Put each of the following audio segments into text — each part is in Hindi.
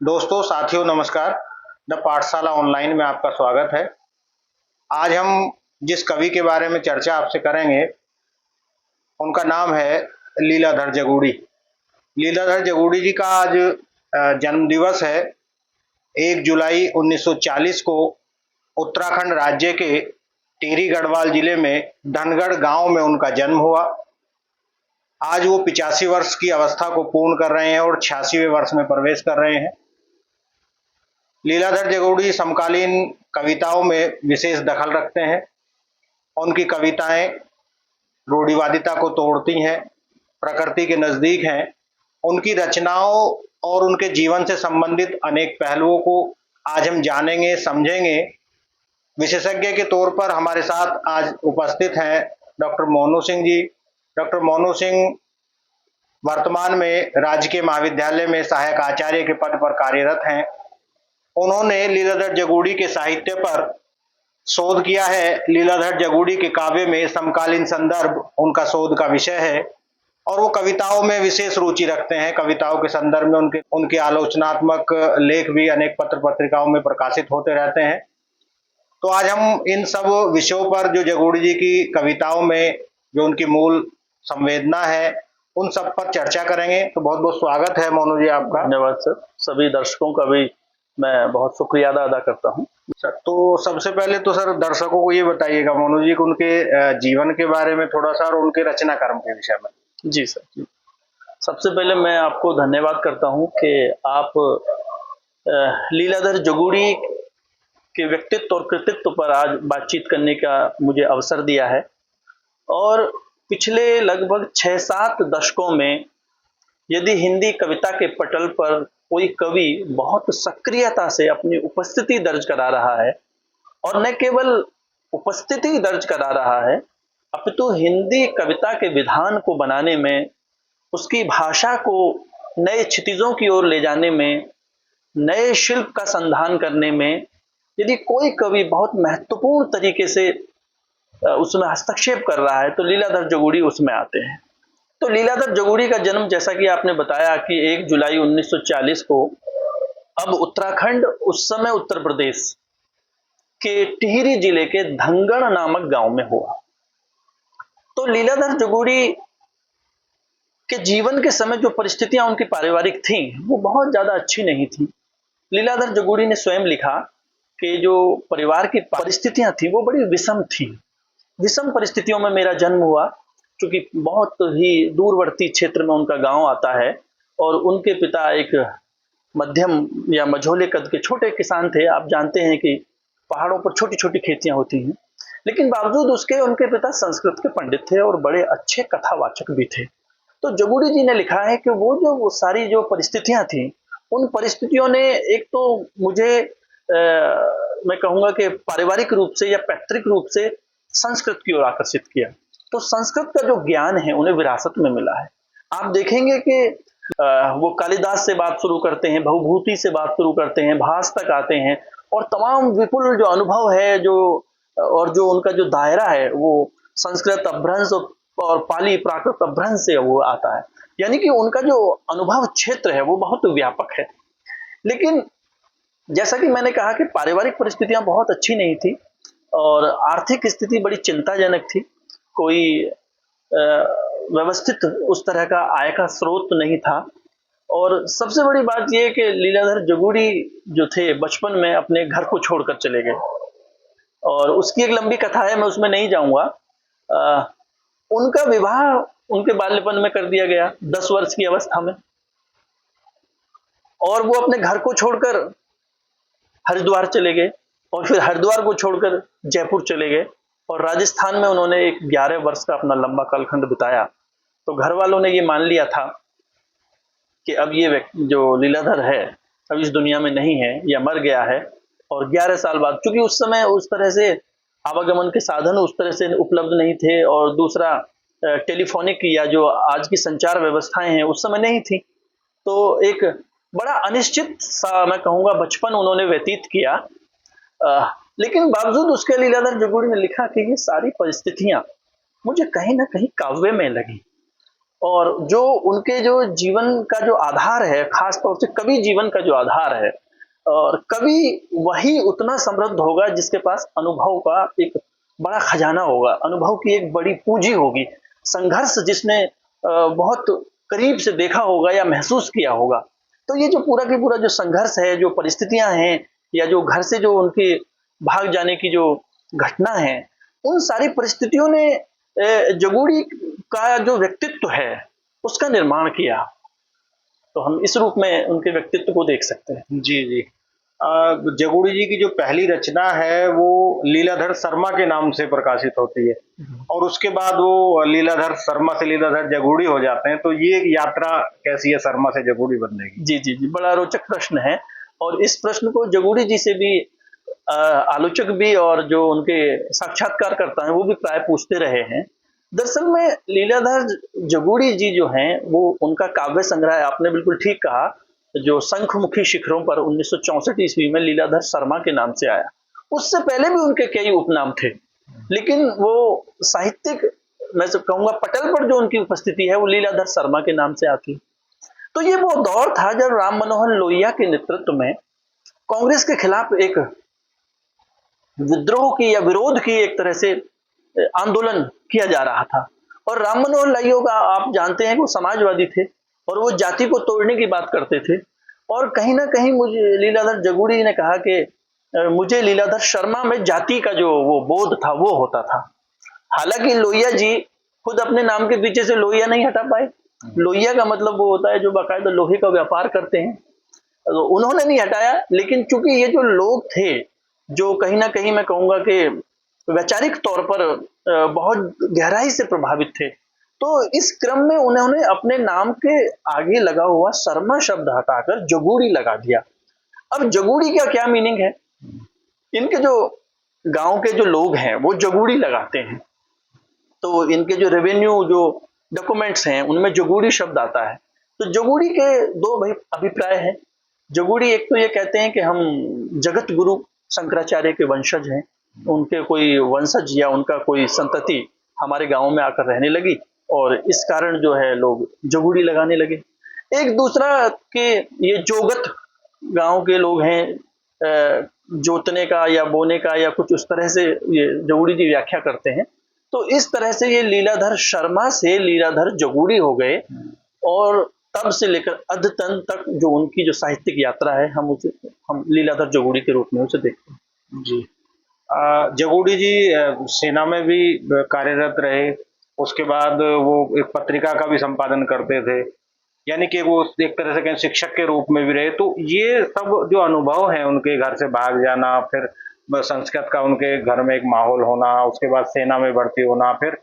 दोस्तों, साथियों, नमस्कार। द पाठशाला ऑनलाइन में आपका स्वागत है। आज हम जिस कवि के बारे में चर्चा आपसे करेंगे, उनका नाम है लीलाधर जगूड़ी। लीलाधर जगूड़ी जी का आज जन्म दिवस है। 1 जुलाई 1940 को उत्तराखंड राज्य के टिहरी गढ़वाल जिले में धनगढ़ गांव में उनका जन्म हुआ। आज वो 85 वर्ष की अवस्था को पूर्ण कर रहे हैं और 86वें वर्ष में प्रवेश कर रहे हैं। लीलाधर जगूड़ी समकालीन कविताओं में विशेष दखल रखते हैं। उनकी कविताएं रूढ़िवादिता को तोड़ती हैं, प्रकृति के नजदीक हैं। उनकी रचनाओं और उनके जीवन से संबंधित अनेक पहलुओं को आज हम जानेंगे, समझेंगे। विशेषज्ञ के तौर पर हमारे साथ आज उपस्थित हैं डॉक्टर मोनू सिंह जी। डॉक्टर मोनू सिंह वर्तमान में राजकीय महाविद्यालय में सहायक आचार्य के पद पर कार्यरत हैं। उन्होंने लीलाधर जगूड़ी के साहित्य पर शोध किया है। लीलाधर जगूड़ी के काव्य में समकालीन संदर्भ उनका शोध का विषय है और वो कविताओं में विशेष रुचि रखते हैं। कविताओं के संदर्भ में उनके आलोचनात्मक लेख भी अनेक पत्र पत्रिकाओं में प्रकाशित होते रहते हैं। तो आज हम इन सब विषयों पर, जो जगूड़ी जी की कविताओं में जो उनकी मूल संवेदना है, उन सब पर चर्चा करेंगे। तो बहुत बहुत स्वागत है मोनू जी आपका। धन्यवाद सर। सभी दर्शकों का भी मैं बहुत शुक्रिया अदा करता हूँ। तो सबसे पहले तो सर दर्शकों को ये बताइएगा मोनू जी को उनके जीवन के बारे में थोड़ा सा और उनके रचना कर्म के विषय में। जी सर जी। सबसे पहले मैं आपको धन्यवाद करता हूँ कि आप लीलाधर जगूड़ी के व्यक्तित्व और कृतित्व पर आज बातचीत करने का मुझे अवसर दिया है। और पिछले लगभग 6-7 दशकों में यदि हिंदी कविता के पटल पर कोई कवि बहुत सक्रियता से अपनी उपस्थिति दर्ज करा रहा है, और न केवल उपस्थिति दर्ज करा रहा है अपितु हिंदी कविता के विधान को बनाने में, उसकी भाषा को नए क्षितिजों की ओर ले जाने में, नए शिल्प का संधान करने में यदि कोई कवि बहुत महत्वपूर्ण तरीके से उसमें हस्तक्षेप कर रहा है तो लीलाधर जगूड़ी उसमें आते हैं। तो लीलाधर जगूड़ी का जन्म, जैसा कि आपने बताया, कि 1 जुलाई 1940 को अब उत्तराखंड, उस समय उत्तर प्रदेश के टिहरी जिले के धनगढ़ नामक गांव में हुआ। तो लीलाधर जगूड़ी के जीवन के समय जो परिस्थितियां उनकी पारिवारिक थीं वो बहुत ज्यादा अच्छी नहीं थी। लीलाधर जगूड़ी ने स्वयं लिखा कि जो परिवार की परिस्थितियां थी वो बड़ी विषम थी। विषम परिस्थितियों में मेरा जन्म हुआ, क्योंकि बहुत ही दूरवर्ती क्षेत्र में उनका गांव आता है और उनके पिता एक मध्यम या मझोले कद के छोटे किसान थे। आप जानते हैं कि पहाड़ों पर छोटी छोटी खेतियां होती हैं, लेकिन बावजूद उसके उनके पिता संस्कृत के पंडित थे और बड़े अच्छे कथावाचक भी थे। तो जगूड़ी जी ने लिखा है कि वो सारी जो परिस्थितियां थी, उन परिस्थितियों ने एक तो मुझे मैं कहूँगा कि पारिवारिक रूप से या पैतृक रूप से संस्कृत की ओर आकर्षित किया। तो संस्कृत का जो ज्ञान है उन्हें विरासत में मिला है। आप देखेंगे कि वो कालिदास से बात शुरू करते हैं, भवभूति से बात शुरू करते हैं, भास तक आते हैं, और तमाम विपुल जो अनुभव है और जो उनका जो दायरा है वो संस्कृत अपभ्रंश और पाली प्राकृत अपभ्रंश से वो आता है। यानी कि उनका जो अनुभव क्षेत्र है वो बहुत व्यापक है। लेकिन जैसा कि मैंने कहा कि पारिवारिक परिस्थितियां बहुत अच्छी नहीं थी और आर्थिक स्थिति बड़ी चिंताजनक थी। कोई व्यवस्थित उस तरह का आय का स्रोत नहीं था। और सबसे बड़ी बात यह कि लीलाधर जगूड़ी जो थे बचपन में अपने घर को छोड़कर चले गए, और उसकी एक लंबी कथा है, मैं उसमें नहीं जाऊंगा। उनका विवाह उनके बाल्यपन में कर दिया गया 10 वर्ष की अवस्था में, और वो अपने घर को छोड़कर हरिद्वार चले गए, और फिर हरिद्वार को छोड़कर जयपुर चले गए, और राजस्थान में उन्होंने एक 11 वर्ष का अपना लंबा कालखंड बिताया। तो घर वालों ने ये मान लिया था कि अब ये जो लीलाधर है अब इस दुनिया में नहीं है या मर गया है। और 11 साल बाद, क्योंकि उस समय उस तरह से आवागमन के साधन उस तरह से उपलब्ध नहीं थे, और दूसरा टेलीफोनिक या जो आज की संचार व्यवस्थाएं हैं उस समय नहीं थी। तो एक बड़ा अनिश्चित सा, मैं कहूँगा, बचपन उन्होंने व्यतीत किया। लेकिन बावजूद उसके लीलाधर जगूड़ी ने लिखा कि ये सारी परिस्थितियां मुझे कहीं ना कहीं काव्य में लगी, और जो उनके जो जीवन का जो आधार है, खास तौर से कवि जीवन का जो आधार है, और कवि वही उतना समृद्ध होगा जिसके पास अनुभव का एक बड़ा खजाना होगा, अनुभव की एक बड़ी पूंजी होगी, संघर्ष जिसने बहुत करीब से देखा होगा या महसूस किया होगा। तो ये जो पूरा की पूरा जो संघर्ष है, जो परिस्थितियां हैं, या जो घर से जो उनके भाग जाने की जो घटना है, उन सारी परिस्थितियों ने जगूड़ी का जो व्यक्तित्व है उसका निर्माण किया। तो हम इस रूप में उनके व्यक्तित्व को देख सकते हैं। जी जी। जगूड़ी जी की जो पहली रचना है वो लीलाधर शर्मा के नाम से प्रकाशित होती है, और उसके बाद वो लीलाधर शर्मा से लीलाधर जगूड़ी हो जाते हैं। तो ये एक यात्रा कैसी है शर्मा से जगूड़ी बनने की? जी जी जी, बड़ा रोचक प्रश्न है, और इस प्रश्न को जगूड़ी जी से भी आलोचक भी और जो उनके साक्षात्कार करता है वो भी प्राय पूछते रहे हैं। दरअसल में लीलाधर जगूड़ी जी जो हैं, वो उनका काव्य संग्रह आपने बिल्कुल ठीक कहा, जो शंखमुखी शिखरों पर 1964 ईस्वी में लीलाधर शर्मा के नाम से आया। उससे पहले भी उनके कई उपनाम थे, लेकिन वो साहित्यिक, मैं कहूंगा पटल पर जो उनकी उपस्थिति है वो लीलाधर शर्मा के नाम से आती। तो ये वो दौर था जब राम मनोहर लोहिया के नेतृत्व में कांग्रेस के खिलाफ एक विद्रोह की या विरोध की एक तरह से आंदोलन किया जा रहा था। और राम मनोहर लोहिया का आप जानते हैं कि वो समाजवादी थे और वो जाति को तोड़ने की बात करते थे। और कहीं ना कहीं मुझे लीलाधर जगूड़ी ने कहा कि मुझे लीलाधर शर्मा में जाति का जो वो बोध था वो होता था। हालांकि लोहिया जी खुद अपने नाम के पीछे से लोहिया नहीं हटा पाए। लोहिया का मतलब वो होता है जो बाकायदा लोहे का व्यापार करते हैं, तो उन्होंने नहीं हटाया। लेकिन चूंकि ये जो लोग थे जो कहीं ना कहीं मैं कहूंगा कि वैचारिक तौर पर बहुत गहराई से प्रभावित थे, तो इस क्रम में उन्होंने अपने नाम के आगे लगा हुआ शर्मा शब्द हटाकर जगूड़ी लगा दिया। अब जगूड़ी का क्या मीनिंग है? इनके जो गांव के जो लोग हैं वो जगूड़ी लगाते हैं, तो इनके जो रेवेन्यू जो डॉक्यूमेंट्स हैं उनमें जगूड़ी शब्द आता है। तो जगूड़ी के दो भाई अभिप्राय हैं। जगूड़ी एक तो ये कहते हैं कि हम जगत गुरु शंकराचार्य के वंशज हैं, उनके कोई वंशज या उनका कोई संतति हमारे गांव में आकर रहने लगी और इस कारण जो है लोग जगूड़ी लगाने लगे। एक दूसरा के ये जोगत गांव के लोग हैं, जोतने का या बोने का या कुछ उस तरह से ये जगूड़ी की व्याख्या करते हैं। तो इस तरह से ये लीलाधर शर्मा से लीलाधर जगूड़ी हो गए, और तब से लेकर अद्यतन तक जो उनकी जो साहित्यिक यात्रा है हम लीलाधर जगूड़ी के रूप में उसे देखते हैं। जी। जगूड़ी जी सेना में भी कार्यरत रहे, उसके बाद वो एक पत्रिका का भी संपादन करते थे, यानी कि वो एक तरह से कहें शिक्षक के रूप में भी रहे। तो ये सब जो अनुभव है उनके घर से भाग जाना, फिर संस्कृत का उनके घर में एक माहौल होना, उसके बाद सेना में भर्ती होना, फिर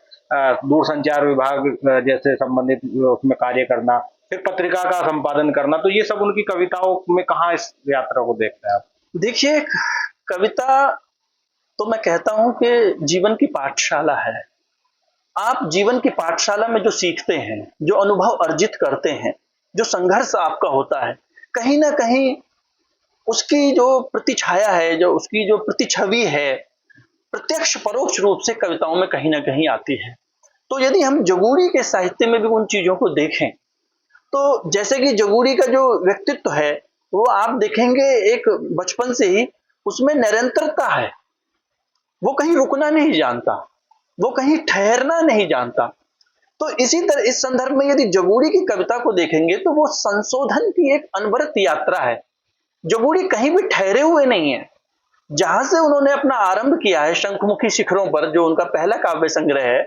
दूरसंचार विभाग जैसे संबंधित उसमें कार्य करना, फिर पत्रिका का संपादन करना, तो ये सब उनकी कविताओं में कहाँ इस यात्रा को देखते हैं आप? देखिए, कविता तो मैं कहता हूं कि जीवन की पाठशाला है। आप जीवन की पाठशाला में जो सीखते हैं, जो अनुभव अर्जित करते हैं, जो संघर्ष आपका होता है, कहीं ना कहीं उसकी जो प्रतिछाया है, जो उसकी जो प्रतिछवि है, प्रत्यक्ष परोक्ष रूप से कविताओं में कहीं ना कहीं आती है। तो यदि हम जगूड़ी के साहित्य में भी उन चीजों को देखें, तो जैसे कि जगूड़ी का जो व्यक्तित्व है वो आप देखेंगे एक बचपन से ही उसमें निरंतरता है, वो कहीं रुकना नहीं जानता, वो कहीं ठहरना नहीं जानता। तो इसी तरह इस संदर्भ में यदि जगूड़ी की कविता को देखेंगे तो वो संशोधन की एक अनवरत यात्रा है। जगूड़ी कहीं भी ठहरे हुए नहीं है। जहां से उन्होंने अपना आरंभ किया है शंखमुखी शिखरों पर, जो उनका पहला काव्य संग्रह है,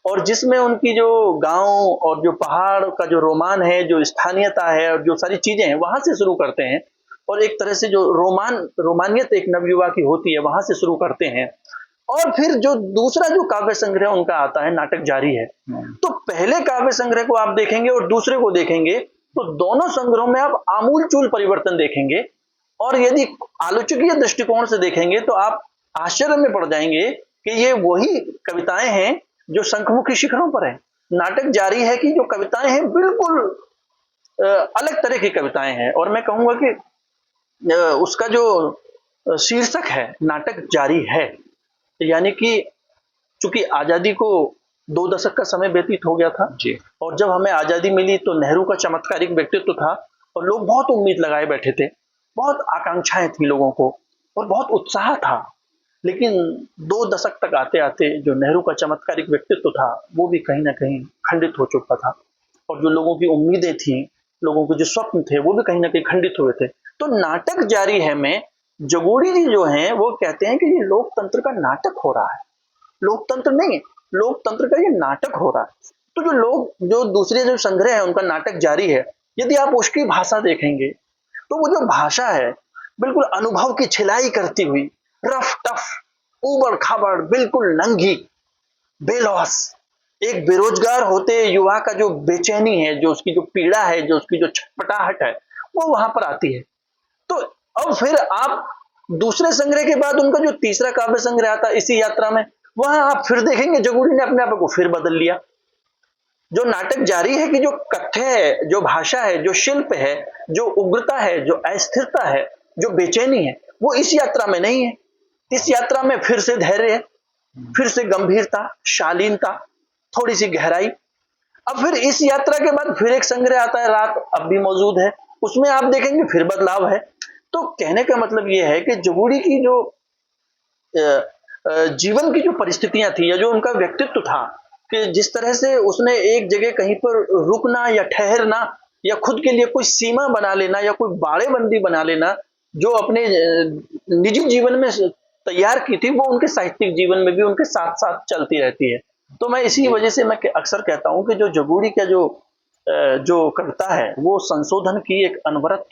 और जिसमें उनकी जो गांव और जो पहाड़ का जो रोमान है, जो स्थानीयता है और जो सारी चीजें हैं वहां से शुरू करते हैं, और एक तरह से जो रोमानियत एक नवयुवा की होती है वहां से शुरू करते हैं। और फिर जो दूसरा जो काव्य संग्रह उनका आता है नाटक जारी है, तो पहले काव्य संग्रह को आप देखेंगे और दूसरे को देखेंगे तो दोनों संग्रहों में आप आमूलचूल परिवर्तन देखेंगे। और यदि आलोचकीय दृष्टिकोण से देखेंगे तो आप आश्चर्य में पड़ जाएंगे कि ये वही कविताएं हैं जो शंखमुखी शिखरों पर है। नाटक जारी है कि जो कविताएं हैं बिल्कुल अलग तरह की कविताएं हैं, और मैं कहूंगा कि उसका जो शीर्षक है नाटक जारी है, यानी कि चूंकि आजादी को 2 दशक का समय व्यतीत हो गया था जी। और जब हमें आज़ादी मिली तो नेहरू का चमत्कारिक व्यक्तित्व था और लोग बहुत उम्मीद लगाए बैठे थे, बहुत आकांक्षाएं थी लोगों को और बहुत उत्साह था। लेकिन 2 दशक तक आते-आते जो नेहरू का चमत्कारिक व्यक्तित्व था, वो भी कहीं न कहीं खंडित हो चुका था और जो लोगों की उम्मीदें थीं, लोगों के जो स्वप्न थे, वो भी कहीं न कहीं खंडित हुए थे। तो नाटक जारी है में जगोड़ी जी जो हैं, वो कहते हैं कि ये लोकतंत्र का नाटक हो रहा है। लोकतंत्र नहीं है, लोकतंत्र का ये नाटक हो रहा है। तो जो दूसरे जो संग्रह है उनका नाटक जारी है, यदि आप उसकी भाषा देखेंगे तो वो जो भाषा है बिल्कुल अनुभव की छिलाई करती हुई, रफ टफ, उबड़ खाबड़, बिल्कुल नंगी, बेलौस, एक बेरोजगार होते युवा का जो बेचैनी है, जो उसकी जो पीड़ा है, जो उसकी जो छटपटाहट है, वो वहां पर आती है। तो अब फिर आप दूसरे संग्रह के बाद उनका जो तीसरा काव्य संग्रह आता इसी यात्रा में, वहां आप फिर देखेंगे जगूड़ी ने अपने आप को फिर बदल लिया। जो नाटक जारी है कि जो कथ्य है, जो भाषा है, जो शिल्प है, जो उग्रता है, जो अस्थिरता है, जो बेचैनी है, वो इस यात्रा में नहीं है। इस यात्रा में फिर से धैर्य है, फिर से गंभीरता, शालीनता, थोड़ी सी गहराई। अब फिर इस यात्रा के बाद फिर एक संग्रह आता है रात, अब भी मौजूद है, उसमें आप देखेंगे फिर बदलाव है। तो कहने का मतलब यह है कि जगूड़ी की जो जीवन की जो परिस्थितियां थी या जो उनका व्यक्तित्व था कि जिस तरह से उसने एक जगह कहीं पर रुकना या ठहरना या खुद के लिए कोई सीमा बना लेना या कोई बाड़ेबंदी बना लेना जो अपने निजी जीवन में तैयार की थी, वो उनके साहित्यिक जीवन में भी उनके साथ साथ चलती रहती है। तो मैं इसी वजह से मैं अक्सर कहता हूं कि जो जगूड़ी का जो कविता है वो संशोधन की एक अनवरत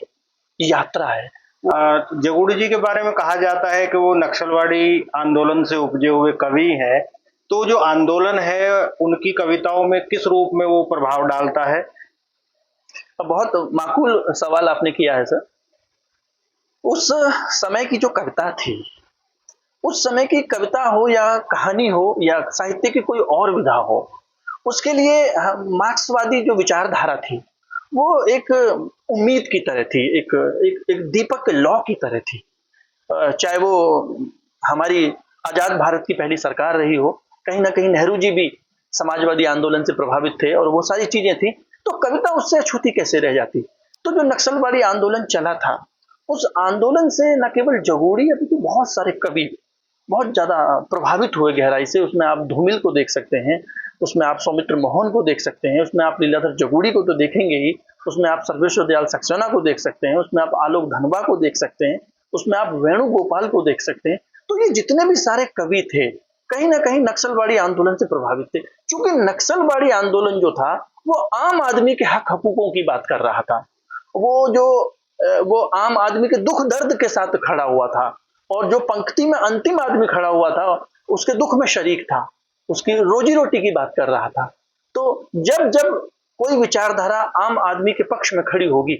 यात्रा है। जगूड़ी जी के बारे में कहा जाता है कि वो नक्सलवाड़ी आंदोलन से उपजे हुए कवि हैं। तो जो आंदोलन है उनकी कविताओं में किस रूप में वो प्रभाव डालता है? बहुत माकूल सवाल आपने किया है सर। उस समय की जो कविता थी, उस समय की कविता हो या कहानी हो या साहित्य की कोई और विधा हो, उसके लिए मार्क्सवादी जो विचारधारा थी वो एक उम्मीद की तरह थी, एक दीपक के लौ की तरह थी। चाहे वो हमारी आजाद भारत की पहली सरकार रही हो, कहीं ना कहीं नेहरू जी भी समाजवादी आंदोलन से प्रभावित थे और वो सारी चीजें थी, तो कविता उससे अछूती कैसे रह जाती। तो जो नक्सलवादी आंदोलन चला था, उस आंदोलन से न केवल जगूड़ी अभी तो बहुत सारे कवि बहुत ज्यादा प्रभावित हुए गहराई से। उसमें आप धूमिल को देख सकते हैं, उसमें आप सौमित्र मोहन को देख सकते हैं, उसमें आप लीलाधर जगूड़ी को तो देखेंगे ही, उसमें आप सर्वेश्वर दयाल सक्सेना को देख सकते हैं, उसमें आप आलोक धनबा को देख सकते हैं, उसमें आप वेणुगोपाल को देख सकते हैं। तो ये जितने भी सारे कवि थे कहीं ना कहीं नक्सलवाड़ी आंदोलन से प्रभावित थे, क्योंकि नक्सलवाड़ी आंदोलन जो था वो आम आदमी के हक हकूकों की बात कर रहा था। वो आम आदमी के दुख दर्द के साथ खड़ा हुआ था और जो पंक्ति में अंतिम आदमी खड़ा हुआ था उसके दुख में शरीक था, उसकी रोजी रोटी की बात कर रहा था। तो जब जब कोई विचारधारा आम आदमी के पक्ष में खड़ी होगी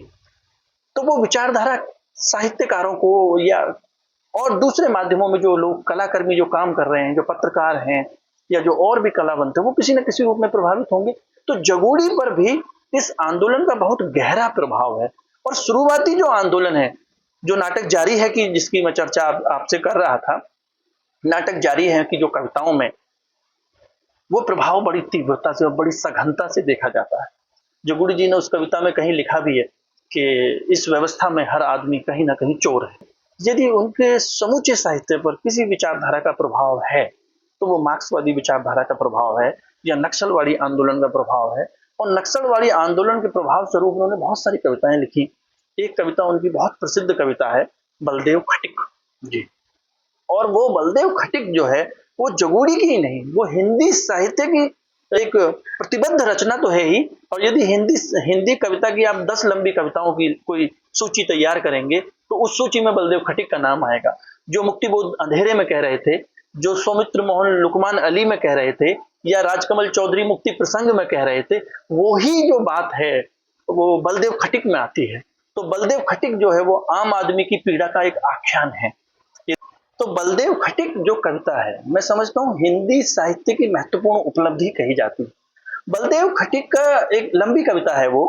तो वो विचारधारा साहित्यकारों को या और दूसरे माध्यमों में जो लोग कलाकर्मी जो काम कर रहे हैं, जो पत्रकार हैं या जो और भी कलावंत है, वो किसी न किसी रूप में प्रभावित होंगे। तो जगूड़ी पर भी इस आंदोलन का बहुत गहरा प्रभाव है। और शुरुआती जो आंदोलन है, जो नाटक जारी है कि जिसकी मैं चर्चा आपसे कर रहा था, नाटक जारी है कि जो कविताओं में वो प्रभाव बड़ी तीव्रता से और बड़ी सघनता से देखा जाता है। जगूड़ी जी ने उस कविता में कहीं लिखा भी है कि इस व्यवस्था में हर आदमी कहीं ना कहीं चोर है। यदि उनके समूचे साहित्य पर किसी विचारधारा का प्रभाव है तो वो मार्क्सवादी विचारधारा का प्रभाव है या नक्सलवाड़ी आंदोलन का प्रभाव है। और नक्सलवाड़ी आंदोलन के प्रभाव स्वरूप उन्होंने बहुत सारी कविताएं लिखी। एक कविता उनकी बहुत प्रसिद्ध कविता है बलदेव खटिक जी। और वो बलदेव खटिक जो है वो जगूड़ी की ही नहीं, वो हिंदी साहित्य की एक प्रतिबद्ध रचना तो है ही। और यदि हिंदी कविता की आप 10 लंबी कविताओं की कोई सूची तैयार करेंगे तो उस सूची में बलदेव खटिक का नाम आएगा। जो मुक्तिबोध अंधेरे में कह रहे थे, जो सौमित्र मोहन लुकमान अली में कह रहे थे या राजकमल चौधरी मुक्ति प्रसंग में कह रहे थे, वही जो बात है वो बलदेव खटिक में आती है। तो बलदेव खटिक जो है वो आम आदमी की पीड़ा का एक आख्यान है। तो बलदेव खटिक जो कविता है, मैं समझता हूँ हिंदी साहित्य की महत्वपूर्ण उपलब्धि कही जाती है। बलदेव खटिक का एक लंबी कविता है वो।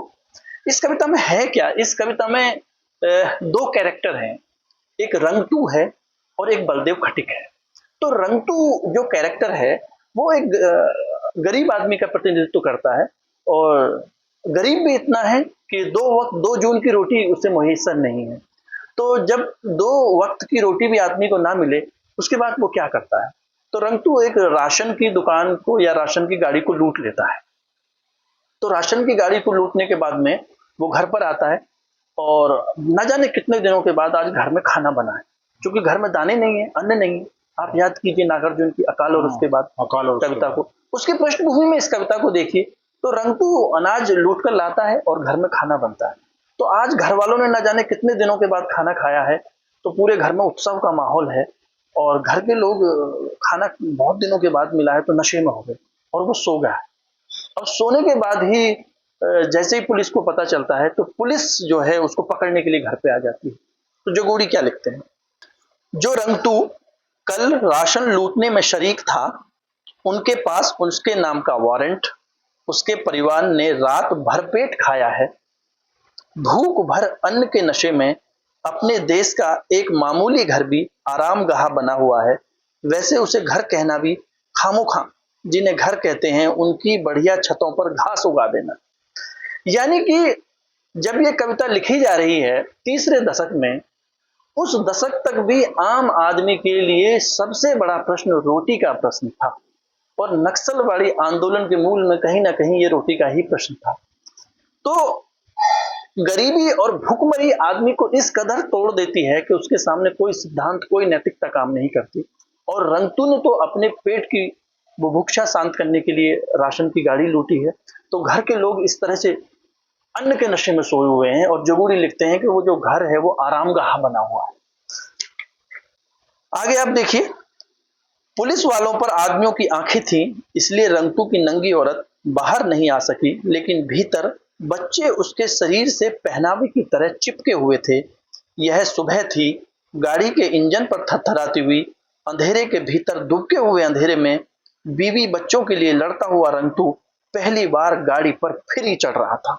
इस कविता में है क्या, इस कविता में 2 कैरेक्टर हैं, एक रंगतू है और एक बलदेव खटिक है। तो रंगतू जो कैरेक्टर है वो एक गरीब आदमी का प्रतिनिधित्व करता है और गरीब भी इतना है कि 2 जून की रोटी उसे मुयस्सर नहीं है। तो जब 2 वक्त की रोटी भी आदमी को ना मिले, उसके बाद वो क्या करता है? तो रंगतू एक राशन की दुकान को या राशन की गाड़ी को लूट लेता है। तो राशन की गाड़ी को लूटने के बाद में वो घर पर आता है और न जाने कितने दिनों के बाद आज घर में खाना बना है, क्योंकि घर में दाने नहीं है, अन्न नहीं है। आप याद कीजिए नागार्जुन की अकाल और उसके बाद अकाल और उसके कविता बाद। को, उसकी पृष्ठभूमि में इस कविता को देखिए। तो रंगतू अनाज लूट कर लाता है और घर में खाना बनता है। तो आज घर वालों ने न जाने कितने दिनों के बाद खाना खाया है, तो पूरे घर में उत्सव का माहौल है और घर के लोग खाना बहुत दिनों के बाद मिला है तो नशे में हो गए और वो सो गया है। अब सोने के बाद ही जैसे ही पुलिस को पता चलता है तो पुलिस जो है उसको पकड़ने के लिए घर पे आ जाती है। तो जोगुड़ी क्या लिखते हैं? जो रंगतू कल राशन लूटने में शरीक था, उनके पास उसके नाम का वारंट, उसके परिवार ने रात भर पेट खाया है। भूख भर अन्न के नशे में अपने देश का एक मामूली घर भी आरामगाह बना हुआ है। वैसे उसे घर कहना भी खामोखा, जिन्हें घर कहते हैं उनकी बढ़िया छतों पर घास उगा देना। यानी कि जब ये कविता लिखी जा रही है तीसरे दशक में, उस दशक तक भी आम आदमी के लिए सबसे बड़ा प्रश्न रोटी का प्रश्न था और नक्सलवाड़ी आंदोलन के मूल में कहीं ना कहीं ये रोटी का ही प्रश्न था। तो गरीबी और भूखमरी आदमी को इस कदर तोड़ देती है कि उसके सामने कोई सिद्धांत, कोई नैतिकता काम नहीं करती। और रंगतू ने तो अपने पेट की बुभुक्षा शांत करने के लिए राशन की गाड़ी लूटी है। तो घर के लोग इस तरह से अन्न के नशे में सोए हुए हैं और जोगुड़ी लिखते हैं कि वो जो घर है वो आरामगाह बना हुआ है। आगे आप देखिए, पुलिस वालों पर आदमियों की आंखें थीं, इसलिए रंगतू की नंगी औरत बाहर नहीं आ सकी, लेकिन भीतर बच्चे उसके शरीर से पहनावे की तरह चिपके हुए थे। यह सुबह थी। गाड़ी के इंजन पर थरथराती हुई अंधेरे के भीतर दुबके हुए अंधेरे में बीवी बच्चों के लिए लड़ता हुआ रंगतू पहली बार गाड़ी पर फिर ही चढ़ रहा था।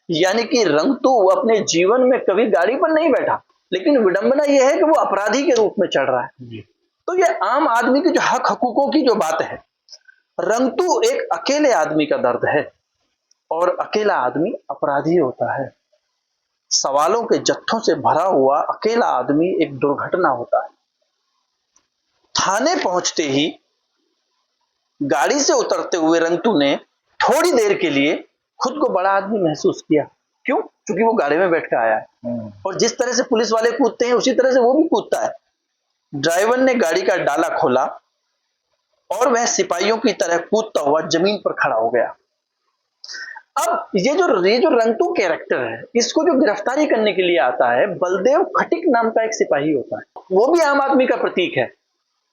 यानी कि रंगतू अपने जीवन में कभी गाड़ी पर नहीं बैठा, लेकिन विडंबना यह है कि वो अपराधी के रूप में चढ़ रहा है। तो ये आम आदमी की जो हक हकूकों की जो बात है, रंगतू एक अकेले आदमी का दर्द है और अकेला आदमी अपराधी होता है। सवालों के जत्थों से भरा हुआ अकेला आदमी एक दुर्घटना होता है। थाने पहुंचते ही गाड़ी से उतरते हुए रंगतू ने थोड़ी देर के लिए खुद को बड़ा आदमी महसूस किया। क्यों? क्योंकि वो गाड़ी में बैठ कर आया है और जिस तरह से पुलिस वाले कूदते हैं उसी तरह से वो भी कूदता है। ड्राइवर ने गाड़ी का डाला खोला और वह सिपाहियों की तरह कूदता हुआ जमीन पर खड़ा हो गया। अब ये जो रंगतू कैरेक्टर है, इसको जो गिरफ्तारी करने के लिए आता है, बलदेव खटिक नाम का एक सिपाही होता है, वो भी आम आदमी का प्रतीक है।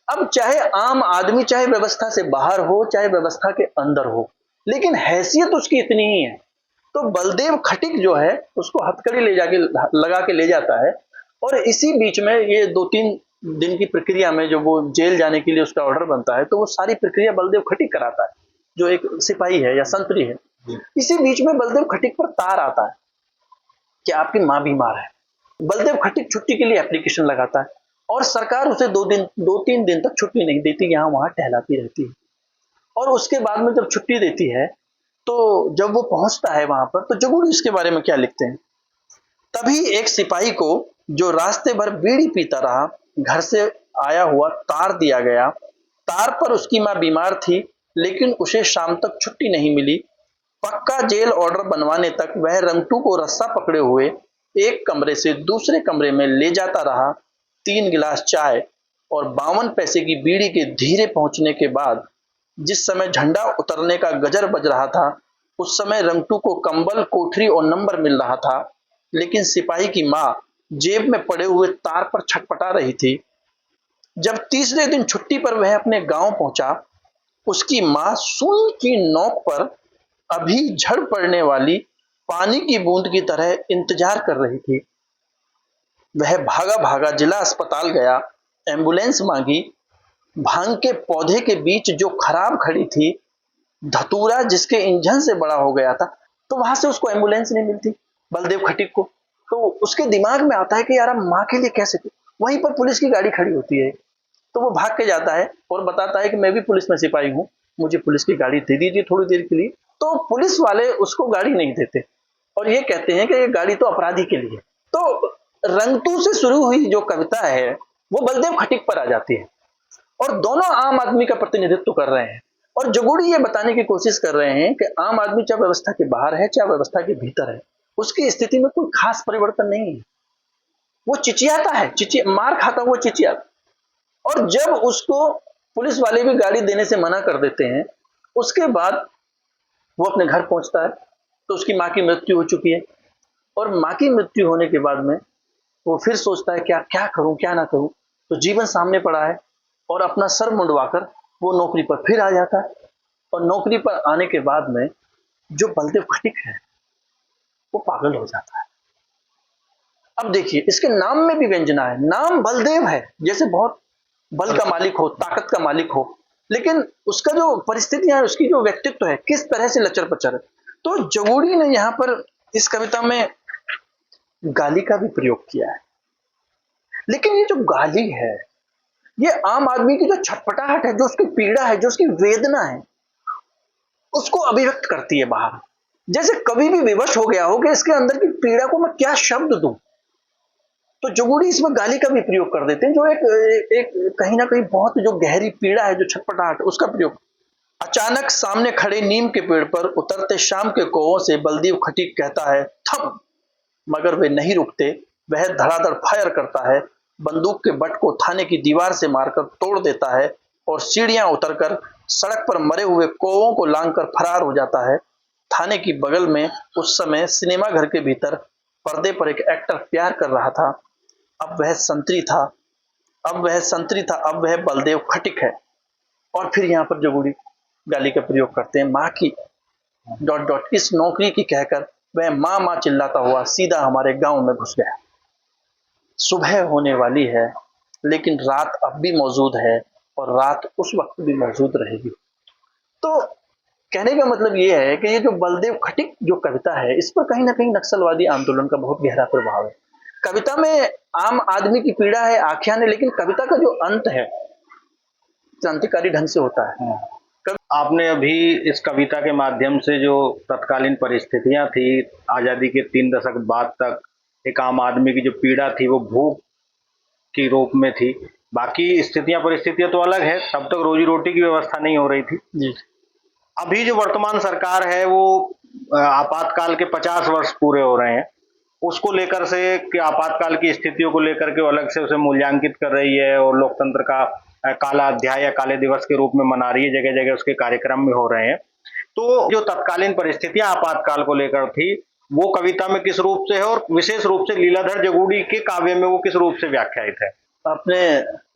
अब चाहे आम आदमी चाहे व्यवस्था से बाहर हो चाहे व्यवस्था के अंदर हो, लेकिन हैसियत उसकी इतनी ही है। तो बलदेव खटिक जो है उसको हथकड़ी ले जाके लगा के ले जाता है और इसी बीच में ये 2-3 दिन की प्रक्रिया में जो वो जेल जाने के लिए उसका ऑर्डर बनता है, तो वो सारी प्रक्रिया बलदेव खटिक कराता है, जो एक सिपाही है या संतरी है। इसी बीच में बलदेव खटिक पर तार आता है कि आपकी मां बीमार है। बलदेव खटिक छुट्टी के लिए एप्लीकेशन लगाता है और सरकार उसे 2-3 दिन तक छुट्टी नहीं देती, यहां वहां टहलाती रहती है। और उसके बाद में जब छुट्टी देती है तो जब वो पहुंचता है वहां पर, तो जोगुड़ी इसके बारे में क्या लिखते हैं? तभी एक सिपाही को जो रास्ते भर बीड़ी पीता रहा, घर से आया हुआ तार दिया गया। तार पर उसकी मां बीमार थी, लेकिन उसे शाम तक छुट्टी नहीं मिली। पक्का जेल ऑर्डर बनवाने तक वह रंगतू को रस्सा पकड़े हुए एक कमरे से दूसरे कमरे में ले जाता रहा। 3 गिलास चाय और 52 पैसे की बीड़ी के धीरे पहुंचने के बाद जिस समय झंडा उतरने का गजर बज रहा था, उस समय रंगतू को कंबल, कोठरी और नंबर मिल रहा था, लेकिन सिपाही की मां जेब में पड़े हुए तार पर छटपटा रही थी। जब तीसरे दिन छुट्टी पर वह अपने गांव पहुंचा, उसकी मां सुई की नोक पर अभी झड़ पड़ने वाली पानी की बूंद की तरह इंतजार कर रही थी। वह भागा भागा जिला अस्पताल गया, एम्बुलेंस मांगी। भांग के पौधे के बीच जो खराब खड़ी थी, धतूरा जिसके इंजन से बड़ा हो गया था, तो वहां से उसको एम्बुलेंस नहीं मिलती बलदेव खटिक को। तो उसके दिमाग में आता है कि यार अब माँ के लिए कैसे। वहीं पर पुलिस की गाड़ी खड़ी होती है, तो वो भाग के जाता है और बताता है कि मैं भी पुलिस में सिपाही हूँ, मुझे पुलिस की गाड़ी दे दीजिए थोड़ी देर के लिए, तो पुलिस वाले उसको गाड़ी नहीं देते और ये कहते हैं कि ये गाड़ी तो अपराधी के लिए। तो रंगतू से शुरू हुई जो कविता है वो बलदेव खटीक पर आ जाती है और दोनों आम आदमी का प्रतिनिधित्व कर रहे हैं और जगूड़ी ये बताने की कोशिश कर रहे हैं कि आम आदमी चाहे व्यवस्था के बाहर है चाहे व्यवस्था के भीतर है, उसकी स्थिति में कोई खास परिवर्तन नहीं है। वो चिचियाता है, मार खाता वो चिचियाता। और जब उसको पुलिस वाले भी गाड़ी देने से मना कर देते हैं, उसके बाद वो अपने घर पहुंचता है तो उसकी माँ की मृत्यु हो चुकी है और माँ की मृत्यु होने के बाद में वो फिर सोचता है क्या क्या करूं क्या ना करूं। तो जीवन सामने पड़ा है और अपना सर मुंडवाकर वो नौकरी पर फिर आ जाता है और नौकरी पर आने के बाद में जो बलदेव खटीक है वो पागल हो जाता है। अब देखिए इसके नाम में भी व्यंजना है, नाम बलदेव है, जैसे बहुत बल का मालिक हो, ताकत का मालिक हो, लेकिन उसका जो परिस्थितियां है, उसकी जो व्यक्तित्व है किस तरह से लचर पचर है। तो जगूड़ी ने यहाँ पर इस कविता में गाली का भी प्रयोग किया है, लेकिन ये जो गाली है ये आम आदमी की जो छटपटाहट है, जो उसकी पीड़ा है, जो उसकी वेदना है, उसको अभिव्यक्त करती है बाहर। जैसे कभी भी विवश हो गया हो कि इसके अंदर की पीड़ा को मैं क्या शब्द दूं, तो जगूड़ी इसमें गाली का भी प्रयोग कर देते हैं, जो एक कहीं ना कहीं बहुत जो गहरी पीड़ा है, जो छटपटाहट, उसका प्रयोग। अचानक सामने खड़े नीम के पेड़ पर उतरते शाम के कौवों से बलदेव खटीक कहता है थम, मगर वे नहीं रुकते। वह धड़ाधड़ फायर करता है, बंदूक के बट को थाने की दीवार से मारकर तोड़ देता है और सीढ़ियां उतरकर सड़क पर मरे हुए कौवों को लांघकर फरार हो जाता है। थाने की बगल में उस समय सिनेमा घर के भीतर पर्दे पर एक एक्टर प्यार कर रहा था। अब वह संतरी था, अब वह बलदेव खटीक है। और फिर यहाँ पर जगूड़ी गाली का प्रयोग करते हैं, माँ की ... इस नौकरी की कहकर वह माँ माँ चिल्लाता हुआ सीधा हमारे गांव में घुस गया। सुबह होने वाली है लेकिन रात अब भी मौजूद है और रात उस वक्त भी मौजूद रहेगी। तो कहने का मतलब ये है कि ये जो बलदेव खटीक जो कविता है, इस पर कहीं ना कहीं नक्सलवादी आंदोलन का बहुत गहरा प्रभाव है। कविता में आम आदमी की पीड़ा है, आख्यान है, लेकिन कविता का जो अंत है क्रांतिकारी ढंग से होता है। आपने अभी इस कविता के माध्यम से जो तत्कालीन परिस्थितियां थी, आज़ादी के 3 दशक बाद तक एक आम आदमी की जो पीड़ा थी वो भूख की रूप में थी। बाकी परिस्थितियां तो अलग है, तब तक रोजी रोटी की व्यवस्था नहीं हो रही थी जी। अभी जो वर्तमान सरकार है वो आपातकाल के 50 वर्ष पूरे हो रहे हैं, उसको लेकर से कि आपातकाल की स्थितियों को लेकर के अलग से उसे मूल्यांकित कर रही है और लोकतंत्र का काला अध्याय या काले दिवस के रूप में मना रही है। जगह जगह उसके कार्यक्रम भी हो रहे हैं। तो जो तत्कालीन परिस्थितियां आपातकाल को लेकर थी वो कविता में किस रूप से है और विशेष रूप से लीलाधर जगूड़ी के काव्य में वो किस रूप से व्याख्यायित है? आपने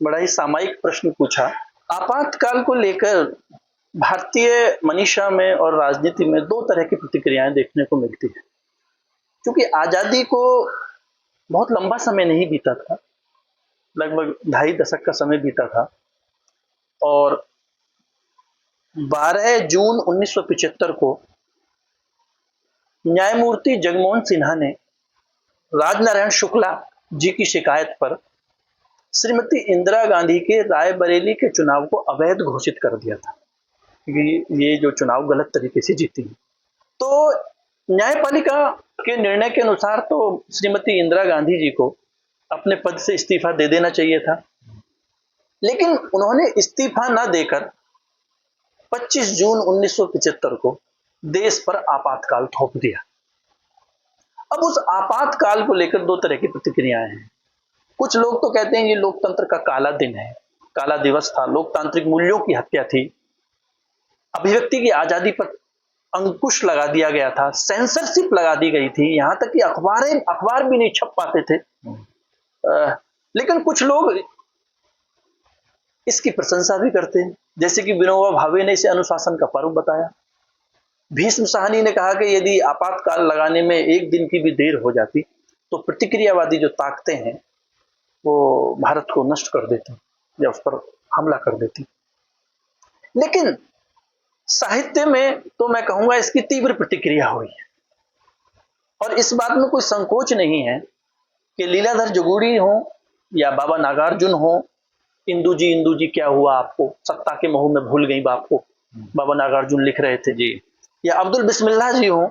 बड़ा ही सामायिक प्रश्न पूछा। आपातकाल को लेकर भारतीय मनीषा में और राजनीति में 2 तरह की प्रतिक्रियाएं देखने को मिलती है। क्योंकि आजादी को बहुत लंबा समय नहीं बीता था, लगभग 2.5 दशक का समय बीता था और 12 जून 1975 को न्यायमूर्ति जगमोहन सिन्हा ने राजनारायण शुक्ला जी की शिकायत पर श्रीमती इंदिरा गांधी के रायबरेली के चुनाव को अवैध घोषित कर दिया था कि ये जो चुनाव गलत तरीके से जीती। तो न्यायपालिका के निर्णय के अनुसार तो श्रीमती इंदिरा गांधी जी को अपने पद से इस्तीफा दे देना चाहिए था, लेकिन उन्होंने इस्तीफा न देकर 25 जून 1975 को देश पर आपातकाल थोप दिया। अब उस आपातकाल को लेकर 2 तरह की प्रतिक्रियाएं हैं। कुछ लोग तो कहते हैं ये लोकतंत्र का काला दिन है, काला दिवस था, लोकतांत्रिक मूल्यों की हत्या थी, अभिव्यक्ति की आजादी पर अंकुश लगा दिया गया था, सेंसरशिप लगा दी गई थी, यहां तक कि अखबार भी नहीं छप पाते थे। लेकिन कुछ लोग इसकी प्रशंसा भी करते हैं, जैसे कि विनोबा भावे ने इसे अनुशासन का पर्व बताया। भीष्म साहनी ने कहा कि यदि आपातकाल लगाने में 1 दिन की भी देर हो जाती तो प्रतिक्रियावादी जो ताकतें हैं वो भारत को नष्ट कर देती या उस पर हमला कर देती। लेकिन साहित्य में तो मैं कहूंगा इसकी तीव्र प्रतिक्रिया हुई है और इस बात में कोई संकोच नहीं है कि लीलाधर जगूड़ी हो या बाबा नागार्जुन हो, इंदू जी क्या हुआ आपको, सत्ता के मोह में भूल गई बाप को, बाबा नागार्जुन लिख रहे थे, जी। या अब्दुल बिस्मिल्लाह जी हों,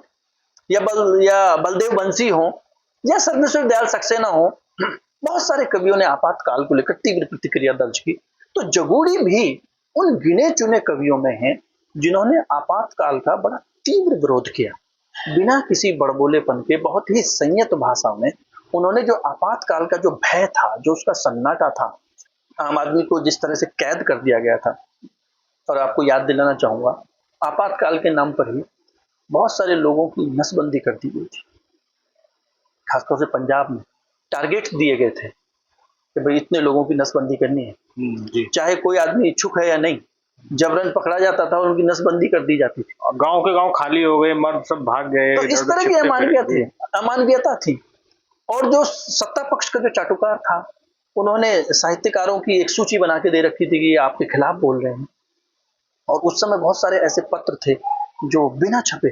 या बलदेव बंसी हों, या सर्वेश्वर दयाल सक्सेना हो, बहुत सारे कवियों ने आपातकाल को लेकर तीव्र प्रतिक्रिया दर्ज की। तो जगूड़ी भी उन गिने चुने कवियों में हैं जिन्होंने आपातकाल का बड़ा तीव्र विरोध किया। बिना किसी बड़बोलेपन के बहुत ही संयत भाषा में उन्होंने जो आपातकाल का जो भय था, जो उसका सन्नाटा था, आम आदमी को जिस तरह से कैद कर दिया गया था। और आपको याद दिलाना चाहूंगा, आपातकाल के नाम पर ही बहुत सारे लोगों की नसबंदी कर दी गई थी। खासतौर से पंजाब में टारगेट्स दिए गए थे कि भाई इतने लोगों की नसबंदी करनी है, जी। चाहे कोई आदमी इच्छुक है या नहीं, जबरन पकड़ा जाता था और उनकी नसबंदी कर दी जाती थी। और गांव के गांव खाली हो गए, मर्द सब भाग गए। तो इस इधर-उधर तरह की छिपते अमानवीयता पड़े। थी, अमानवीयता थी। और जो सत्ता पक्ष का जो चाटुकार था, उन्होंने साहित्यकारों की एक सूची बना के दे रखी थी कि ये आपके खिलाफ बोल रहे हैं। और उस समय बहुत सारे ऐसे पत्र थे जो बिना छपे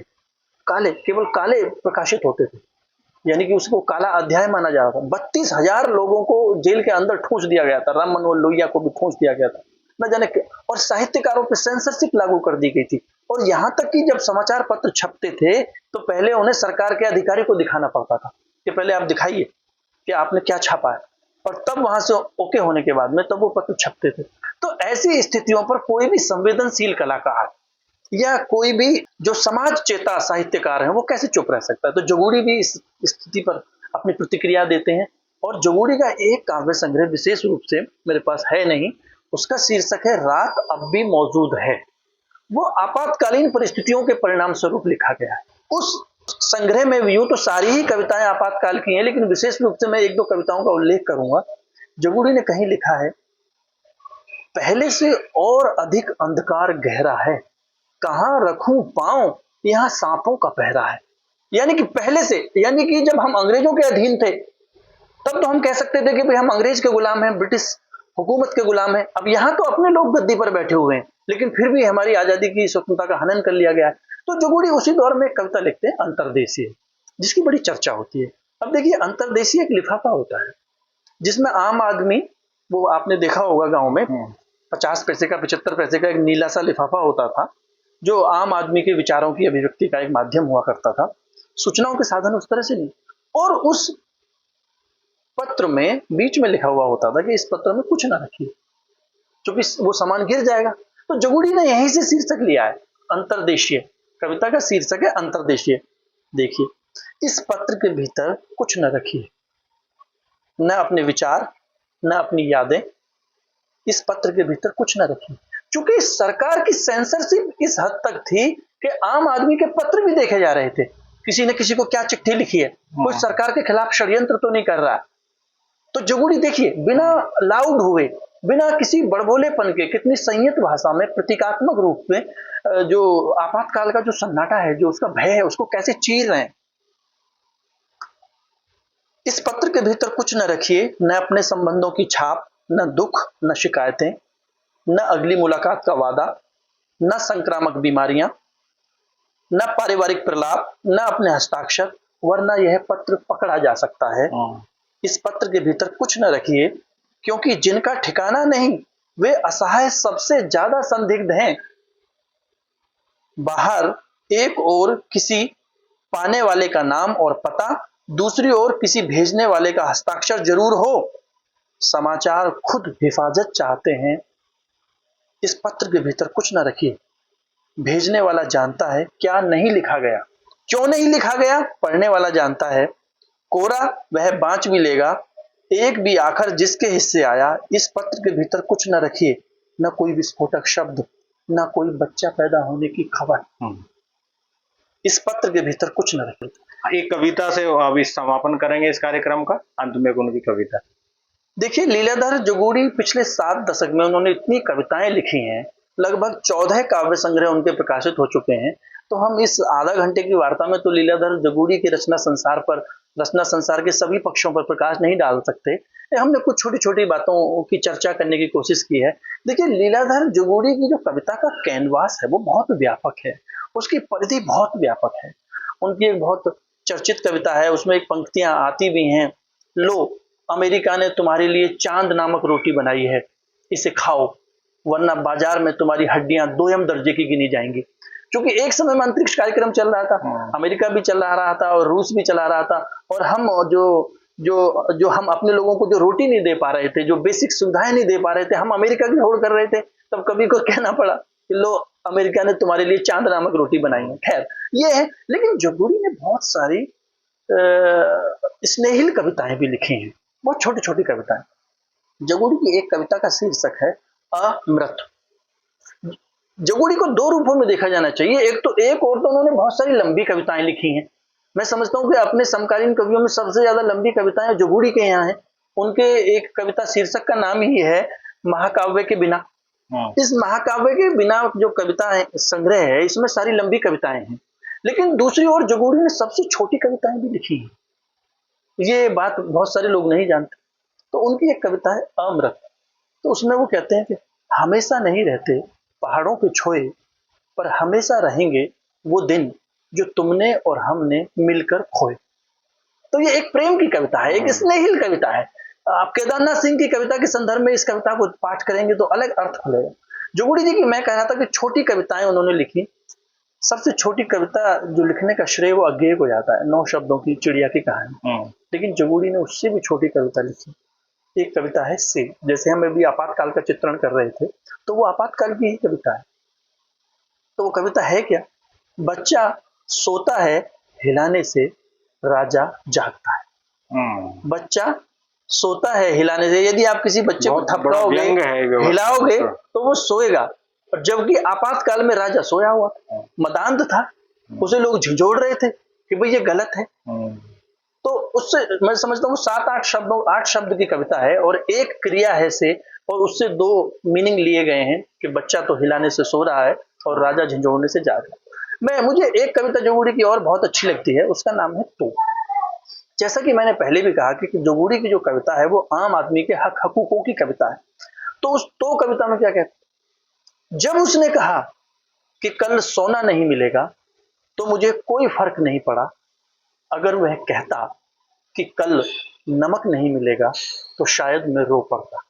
काले, केवल काले प्रकाशित होते थे, यानी कि उसको काला अध्याय माना जा रहा था। 32,000 लोगों को जेल के अंदर ठूंस दिया गया था, राम मनोहर लोहिया को भी ठूंस दिया गया था, न जाने और साहित्यकारों पर सेंसरशिप लागू कर दी गई थी। और यहां तक कि जब समाचार पत्र छपते थे तो पहले उन्हें सरकार के अधिकारी को दिखाना पड़ता था कि पहले आप दिखाइए कि आपने क्या छापा है, और तब वहां से ओके होने के बाद में तब वो पत्र छपते थे। तो ऐसी स्थितियों पर कोई भी संवेदनशील कलाकार या कोई भी जो समाज चेता साहित्यकार है वो कैसे चुप रह सकता है। तो जगूड़ी भी इस स्थिति पर अपनी प्रतिक्रिया देते हैं। और जगूड़ी का एक काव्य संग्रह विशेष रूप से मेरे पास है नहीं, उसका शीर्षक है रात अब भी मौजूद है। वो आपातकालीन परिस्थितियों के परिणाम स्वरूप लिखा गया है। उस संग्रह में यूं तो सारी ही कविताएं आपातकाल की हैं, लेकिन विशेष रूप से मैं एक दो कविताओं का उल्लेख करूंगा। जगूड़ी ने कहीं लिखा है, पहले से और अधिक अंधकार गहरा है, कहां रखूं पांव यहां सांपों का पहरा है। यानी कि पहले से, यानी कि जब हम अंग्रेजों के अधीन थे तब तो हम कह सकते थे कि भाई हम अंग्रेज के गुलाम हैं, ब्रिटिश हुकूमत के गुलाम हैं। अब यहां तो अपने लोग गद्दी पर बैठे हुए हैं, लेकिन फिर भी हमारी आजादी की स्वतंत्रता का हनन कर लिया गया है। तो जगूड़ी उसी दौर में एक कविता लिखते हैं अंतरदेशीय, जिसकी बड़ी चर्चा होती है। अब देखिए, अंतरदेशीय एक लिफाफा होता है जिसमें आम आदमी, वो आपने देखा होगा गांव में 50 पैसे का 75 पैसे का एक नीला सा लिफाफा होता था, जो आम आदमी के विचारों की अभिव्यक्ति का एक माध्यम हुआ करता था, सूचनाओं के साधन उस तरह से नहीं। और उस पत्र में बीच में लिखा हुआ होता था कि इस पत्र में कुछ ना रखिए, क्योंकि वो सामान गिर जाएगा। तो जगूड़ी ने यहीं से शीर्षक लिया है अंतरदेशीय। कविता का शीर्षक है अंतरदेशीय। देखिए, इस पत्र के भीतर कुछ न रखिए, न अपने विचार, न अपनी यादें, इस पत्र के भीतर कुछ न रखिए। क्योंकि सरकार की सेंसरशिप इस हद तक थी कि आम आदमी के पत्र भी देखे जा रहे थे। किसी ने किसी को क्या चिट्ठी लिखी है, कोई सरकार के खिलाफ षड्यंत्र तो नहीं कर रहा है। तो जगूड़ी देखिए, बिना लाउड हुए, बिना किसी बड़बोलेपन के, कितनी संयत भाषा में, प्रतीकात्मक रूप में जो आपातकाल का जो सन्नाटा है, जो उसका भय है, उसको कैसे चीर रहे हैं। इस पत्र के भीतर कुछ न रखिए, न अपने संबंधों की छाप, न दुख, न शिकायतें, न अगली मुलाकात का वादा, न संक्रामक बीमारियां, न पारिवारिक प्रलाप, न अपने हस्ताक्षर, वरना यह पत्र पकड़ा जा सकता है। इस पत्र के भीतर कुछ न रखिए, क्योंकि जिनका ठिकाना नहीं वे असहाय सबसे ज्यादा संदिग्ध हैं। बाहर एक ओर किसी पाने वाले का नाम और पता, दूसरी ओर किसी भेजने वाले का हस्ताक्षर जरूर हो। समाचार खुद हिफाजत चाहते हैं। इस पत्र के भीतर कुछ न रखिए, भेजने वाला जानता है क्या नहीं लिखा गया, क्यों नहीं लिखा गया पढ़ने वाला जानता है। कोरा वह बांच भी लेगा, एक भी आखर जिसके हिस्से आया। इस पत्र के भीतर कुछ न रखिए, न कोई विस्फोटक शब्द, न कोई बच्चा पैदा होने की खबर। इस पत्र के भीतर कुछ न रखिए। एक कविता से अभी समापन करेंगे इस कार्यक्रम का, अंत में उनकी कविता। देखिए, लीलाधर जगूड़ी पिछले 7 दशक में उन्होंने इतनी कविताएं लिखी हैं, लगभग 14 काव्य संग्रह उनके प्रकाशित हो चुके हैं। तो हम इस आधा घंटे की वार्ता में तो लीलाधर जगूड़ी के रचना संसार के सभी पक्षों पर प्रकाश नहीं डाल सकते। हमने कुछ छोटी छोटी बातों की चर्चा करने की कोशिश की है। देखिए, लीलाधर जगूड़ी की जो कविता का कैनवास है वो बहुत व्यापक है, उसकी परिधि बहुत व्यापक है। उनकी एक बहुत चर्चित कविता है, उसमें एक पंक्तियां आती भी हैं, लो अमेरिका ने तुम्हारे लिए चांद नामक रोटी बनाई है, इसे खाओ। वरना बाजार में तुम्हारी हड्डियां दोयम दर्जे की गिनी जाएंगी। क्योंकि एक समय में अंतरिक्ष कार्यक्रम चल रहा था, अमेरिका भी चला रहा था और रूस भी चला रहा था, और हम जो हम अपने लोगों को जो रोटी नहीं दे पा रहे थे, जो बेसिक सुविधाएं नहीं दे पा रहे थे, हम अमेरिका की होड़ कर रहे थे। तब कभी को कहना पड़ा कि लो, अमेरिका ने तुम्हारे लिए चांद नामक रोटी बनाई है। खैर ये है, लेकिन जगूड़ी ने बहुत सारी स्नेहिल कविताएं भी लिखी हैं, बहुत छोटी छोटी कविताएं। जगूड़ी की एक कविता का शीर्षक है अमृत। जगूड़ी को दो रूपों में देखा जाना चाहिए। एक और तो उन्होंने बहुत सारी लंबी कविताएं लिखी हैं। मैं समझता हूं कि अपने समकालीन कवियों में सबसे ज्यादा लंबी कविताएं जगूड़ी के यहाँ हैं। उनके एक कविता शीर्षक का नाम ही है महाकाव्य के बिना। इस महाकाव्य के बिना जो कविता है, संग्रह है, इसमें सारी लंबी कविताएं हैं। लेकिन दूसरी ओर जगूड़ी ने सबसे छोटी कविताएं भी लिखी हैं। ये बात बहुत सारे लोग नहीं जानते। तो उनकी एक कविता है अमृत। तो उसमें वो कहते हैं कि हमेशा नहीं रहते पहाड़ों के छोए, पर हमेशा रहेंगे वो दिन जो तुमने और हमने मिलकर खोए। तो ये एक प्रेम की कविता है, एक स्नेहिल कविता है। आप केदारनाथ सिंह की कविता के संदर्भ में इस कविता को पाठ करेंगे तो अलग अर्थ खुलेगा। जगूड़ी जी की मैं कह रहा था कि छोटी कविताएं उन्होंने लिखी। सबसे छोटी कविता जो लिखने का श्रेय वो अज्ञेय को जाता है, 9 शब्दों की चिड़िया की कहानी। लेकिन जगूड़ी ने उससे भी छोटी कविता लिखी। एक कविता है से। जैसे हम अभी आपातकाल का चित्रण कर रहे थे, तो वो आपातकाल की ही कविता है। तो वो कविता है क्या? बच्चा सोता है हिलाने से, राजा जागता है। बच्चा सोता है हिलाने से। यदि आप किसी बच्चे को थपकाओगे, हिलाओगे, तो वो सोएगा। और जबकि आपातकाल में राजा सोया हुआ था, मदांध था, उसे लोग झिझोड़ रहे थे कि भाई ये गलत है। तो उससे मैं समझता हूँ 8 शब्द की कविता है और एक क्रिया है से, और उससे 2 मीनिंग लिए गए हैं कि बच्चा तो हिलाने से सो रहा है और राजा झिझोड़ने से जाग रहा है। मुझे एक कविता जगूड़ी की और बहुत अच्छी लगती है, उसका नाम है तो। जैसा कि मैंने पहले भी कहा कि जगूड़ी की जो कविता है वो आम आदमी के हक हकूकों की कविता है। तो उस तो कविता में क्या कहते, जब उसने कहा कि कल सोना नहीं मिलेगा तो मुझे कोई फर्क नहीं पड़ा, अगर वह कहता कि कल नमक नहीं मिलेगा तो शायद मैं रो पड़ता।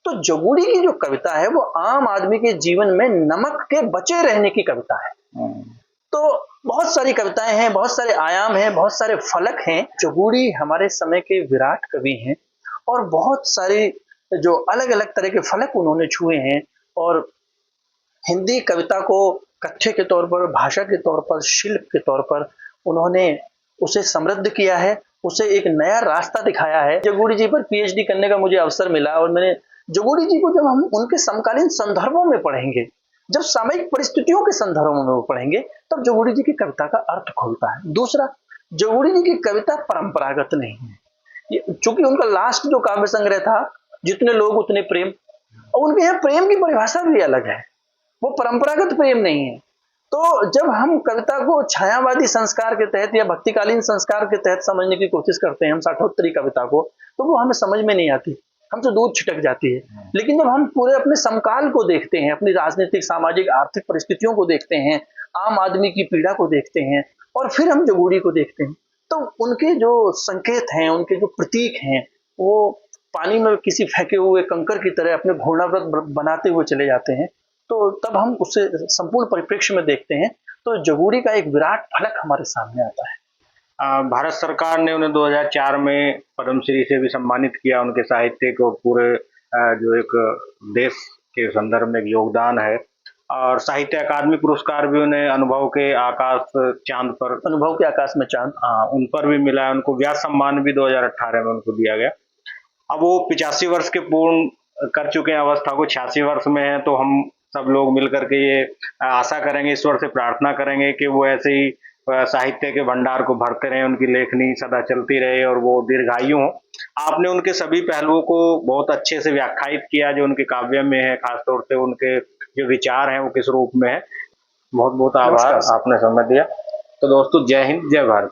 तो जगूड़ी की जो कविता है वो आम आदमी के जीवन में नमक के बचे रहने की कविता है। तो बहुत सारी कविताएं हैं, बहुत सारे आयाम हैं, बहुत सारे फलक हैं। जगूड़ी हमारे समय के विराट कवि हैं और बहुत सारी जो अलग अलग तरह के फलक उन्होंने छुए हैं, और हिंदी कविता को कथ्य के तौर पर, भाषा के तौर पर, शिल्प के तौर पर उन्होंने उसे समृद्ध किया है, उसे एक नया रास्ता दिखाया है। जगूड़ी जी पर पीएचडी करने का मुझे अवसर मिला, और मैंने जगूड़ी जी को जब हम उनके समकालीन संदर्भों में पढ़ेंगे, जब सामयिक परिस्थितियों के संदर्भों में वो पढ़ेंगे, तब जगूड़ी जी की कविता का अर्थ खुलता है। दूसरा, जगूड़ी जी की कविता परंपरागत नहीं है, चूंकि उनका लास्ट जो काव्य संग्रह था जितने लोग उतने प्रेम, और उनके यहाँ प्रेम की परिभाषा भी अलग है, वो परंपरागत प्रेम नहीं है। तो जब हम कविता को छायावादी संस्कार के तहत या भक्तिकालीन संस्कार के तहत समझने की कोशिश करते हैं, हम साठोत्तरी कविता को, तो वो हमें समझ में नहीं आती, हमसे दूर छिटक जाती है। लेकिन जब हम पूरे अपने समकाल को देखते हैं, अपनी राजनीतिक, सामाजिक, आर्थिक परिस्थितियों को देखते हैं, आम आदमी की पीड़ा को देखते हैं, और फिर हम जगूड़ी को देखते हैं, तो उनके जो संकेत हैं, उनके जो प्रतीक हैं, वो पानी में किसी फेंके हुए कंकर की तरह अपने घूर्णाव्रत बनाते हुए चले जाते हैं। तो तब हम उसे संपूर्ण परिप्रेक्ष्य में देखते हैं, तो जगूड़ी का एक विराट फलक हमारे सामने आता है। भारत सरकार ने उन्हें 2004 में पद्मश्री से भी सम्मानित किया। उनके साहित्य को पूरे जो एक देश के संदर्भ में एक योगदान है, और साहित्य अकादमी पुरस्कार भी उन्हें अनुभव के आकाश चांद पर, अनुभव के आकाश में चांद, उन पर भी मिला है। उनको व्यास सम्मान भी 2018 में उनको दिया गया। अब वो 85 वर्ष के पूर्ण कर चुके हैं, अवस्था को 86 वर्ष में है। तो हम सब लोग मिलकर के ये आशा करेंगे, ईश्वर से प्रार्थना करेंगे कि वो ऐसे ही साहित्य के भंडार को भरते रहे, उनकी लेखनी सदा चलती रहे और वो दीर्घायु हो। आपने उनके सभी पहलुओं को बहुत अच्छे से व्याख्यायित किया जो उनके काव्य में है, खासतौर से उनके जो विचार हैं वो किस रूप में है। बहुत बहुत आभार, आपने समय दिया। तो दोस्तों, जय हिंद, जय भारत।